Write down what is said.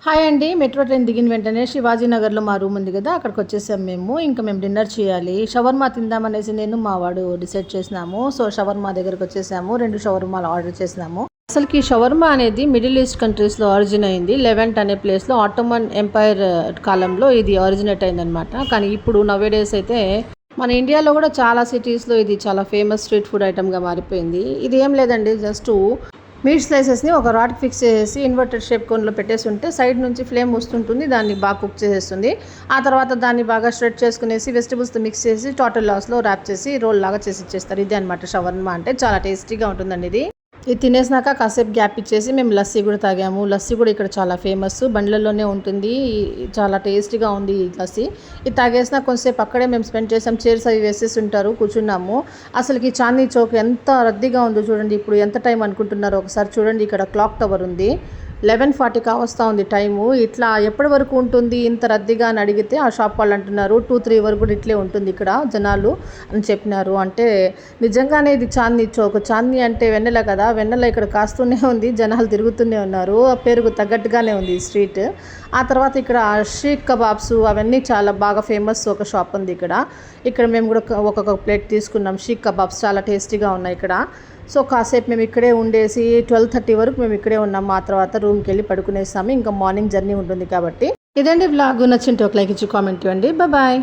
Hi అండి. Metro train దిగిన వెంటనే శివాజీనగర్లో మా రూమ్ ఉంది కదా, అక్కడికి వచ్చేసాం ఇంకా మేము డిన్నర్ చేయాలి. షవర్మా తిందామనేసి నేను మా వాడు డిసైడ్ చేసినాము. సో షవర్మా దగ్గరకు వచ్చేసాము. 2 షవర్మాలు ఆర్డర్ చేసినాము. అసలుకి షవర్మా అనేది మిడిల్ ఈస్ట్ కంట్రీస్లో ఆరిజిన్ అయింది. లెవెంట్ అనే ప్లేస్లో ఆటోమన్ ఎంపైర్ కాలంలో ఇది ఆరిజినేట్ అయిందనమాట. కానీ ఇప్పుడు నవేడేస్ అయితే మన ఇండియాలో కూడా చాలా సిటీస్లో ఇది చాలా ఫేమస్ స్ట్రీట్ ఫుడ్ ఐటమ్గా మారిపోయింది. ఇది ఏం లేదండి, జస్ట్ మీట్ స్లైసెస్ని ఒక రాడ్కి ఫిక్స్ చేసేసి ఇన్వర్టెడ్ షేప్ కోన్లో పెట్టేసి ఉంటే సైడ్ నుంచి ఫ్లేమ్ వస్తుంటుంది, దాన్ని బాగా కుక్ చేసేస్తుంది. ఆ తర్వాత దాన్ని బాగా స్ట్రెచ్ చేసుకునేసి వెజిటబుల్స్తో మిక్స్ చేసి టోటల్ లాస్లో ర్యాప్ చేసి రోల్ లాగా చేసి ఇచ్చేస్తారు. ఇది అనమాట షవర్మా అంటే. చాలా టేస్టీగా ఉంటుందండి ఇది. ఇది తినేసినాక కాసేపు గ్యాప్ ఇచ్చేసి మేము లస్సీ కూడా తాగాము. లస్సీ కూడా ఇక్కడ చాలా ఫేమస్, బండ్లలోనే ఉంటుంది. చాలా టేస్టీగా ఉంది ఈ లస్సీ. ఇది తాగేసినా కొంతసేపు అక్కడే మేము స్పెండ్ చేసాం. చైర్స్ అవి వేసేసి ఉంటారు, కూర్చున్నాము. అసలుకి చాందనీ చౌక్ ఎంత రద్దీగా ఉందో చూడండి. ఇప్పుడు ఎంత టైం అనుకుంటున్నారో ఒకసారి చూడండి. ఇక్కడ క్లాక్ టవర్ ఉంది, 11:40 కావస్తూ ఉంది టైము. ఇట్లా ఎప్పటి వరకు ఉంటుంది ఇంత రద్దీగా అని అడిగితే ఆ షాప్ వాళ్ళు అంటున్నారు 2-3 వరకు కూడా ఇట్లే ఉంటుంది ఇక్కడ జనాలు అని చెప్పినారు. అంటే నిజంగానే ఇది చాందనీ చౌక్. చాందనీ అంటే వెన్నెల కదా, వెన్నెల ఇక్కడ కాస్తూనే ఉంది, జనాలు తిరుగుతూనే ఉన్నారు. ఆ పేరుకు తగ్గట్టుగానే ఉంది ఈ స్ట్రీట్. ఆ తర్వాత ఇక్కడ షీక్ కబాబ్స్ అవన్నీ చాలా బాగా ఫేమస్ ఒక షాప్ ఉంది ఇక్కడ. మేము కూడా ఒక్కొక్క ప్లేట్ తీసుకున్నాం. షీక్ కబాబ్స్ చాలా టేస్టీగా ఉన్నాయి ఇక్కడ. సో కాసేపు మేము ఇక్కడే ఉండేసి 12:30 వరకు మేము ఇక్కడే ఉన్నాము. ఆ తర్వాత రూమ్కి వెళ్ళి పడుకునేసాము. ఇంకా మార్నింగ్ జర్నీ ఉంటుంది కాబట్టి. ఇదండి వ్లాగ్. నచ్చింటే ఒక లైక్ ఇచ్చి కామెంట్ ఇవ్వండి. బాయ్.